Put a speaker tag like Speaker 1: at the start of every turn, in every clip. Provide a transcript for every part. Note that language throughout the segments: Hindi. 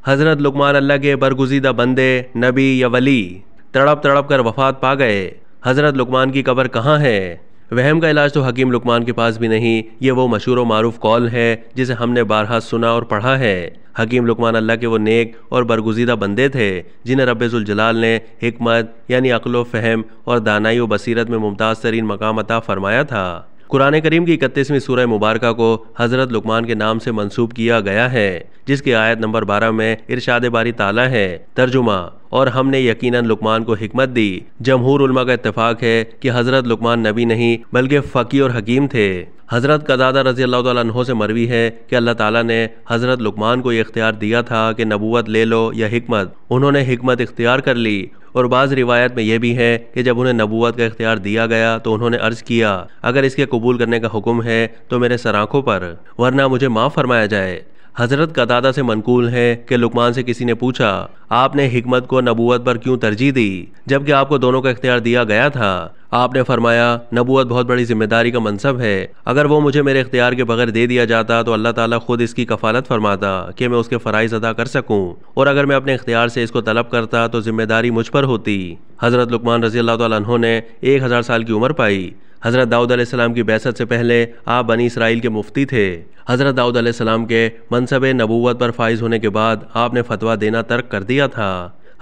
Speaker 1: हज़रत लुकमान अल्लाह के बरगुज़ीदा बंदे, नबी या वली तड़प तड़प कर वफ़ात पा गए। हज़रत लुकमान की कब्र कहाँ है? वहम का इलाज तो हकीम लुकमान के पास भी नहीं। ये वो मशहूर व मारूफ कौल है जिसे हमने बारहा सुना और पढ़ा है। हकीम लुकमान अल्लाह के वो नेक और बरगुज़ीदा बंदे थे जिन्हें रब्बे ज़ुल जलाल ने हिकमत यानी अक्ल व फ़हम और दानाई व बसीरत में मुमताज़ तरीन मकाम अता फरमाया था। कुरान करीम की 31वीं सूरह मुबारका को हज़रत लुकमान के नाम से मंसूब किया गया है, जिसकी आयत नंबर 12 में इरशाद बारी ताला है, तर्जुमा, और हमने यकीनन लुकमान को हिकमत दी। जमहूर उलमा का इत्तेफाक है कि हज़रत लुकमान नबी नहीं बल्कि फ़की और हकीम थे। हज़रत कतादा रज़ी अल्लाह तआला अन्हो से मरवी है कि अल्लाह ताला ने हज़रत लुकमान को ये इख्तियार दिया था कि नबूवत ले लो या हिकमत। उन्होंने हिकमत इख्तियार कर ली। और बाज़ रिवायत में यह भी है कि जब उन्हें नबूवत का इख्तियार दिया गया तो उन्होंने अर्ज़ किया, अगर इसके कबूल करने का हुक्म है तो मेरे सराखों पर, वरना मुझे माफ़ फरमाया जाए। हज़रत कतादा से मनकूल है कि लुकमान से किसी ने पूछा, आपने हिकमत को नबूवत पर क्यों तरजीह दी जबकि आपको दोनों का इख्तियार दिया गया था? आपने फरमाया, नबूवत बहुत बड़ी जिम्मेदारी का मनसब है। अगर वो मुझे मेरे इख्तियार के बगैर दे दिया जाता तो अल्लाह ताला खुद इसकी कफालत फरमाता कि मैं उसके फ़राइज़ अदा कर सकूं, और अगर मैं अपने इख्तियार से इसको तलब करता तो जिम्मेदारी मुझ पर होती। हज़रत लुकमान रज़ी अल्लाह तआला अन्हु ने 1000 साल की उम्र पाई। हज़रत दाऊद अलैहिस्सलाम की बैसत से पहले आप बनी इसराइल के मुफ्ती थे। हज़रत दाऊद अलैहिस्सलाम के मनसब नबूवत पर फाइज होने के बाद आपने फतवा देना तर्क कर दिया था।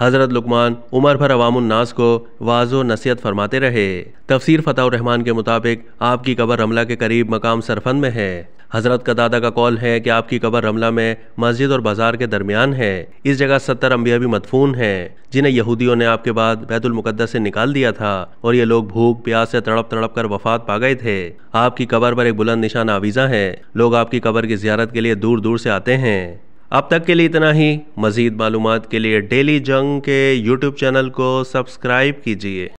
Speaker 1: हज़रत लुकमान उमर भर अवामुन्नास को वाज़ो नसीहत फरमाते रहे। तफसीर फ़ताहुर रहमान के मुताबिक आपकी कब्र रमला के करीब मकाम सरफंद में है। हज़रत कतादा का कौल है कि आपकी कब्र रमला में मस्जिद और बाजार के दरमियान है। इस जगह 70 अंबिया भी मदफून हैं जिन्हें यहूदियों ने आपके बाद बैतुल मुक़द्दस से निकाल दिया था, और ये लोग भूख प्यास से तड़प तड़प कर वफ़ात पा गए थे। आपकी कब्र पर एक बुलंद निशान आवीज़ा है। लोग आपकी कब्र की ज़ियारत के लिए दूर दूर से आते हैं। अब तक के लिए इतना ही। मज़ीद मालूमात के लिए डेली जंग के यूट्यूब चैनल को सब्सक्राइब कीजिए।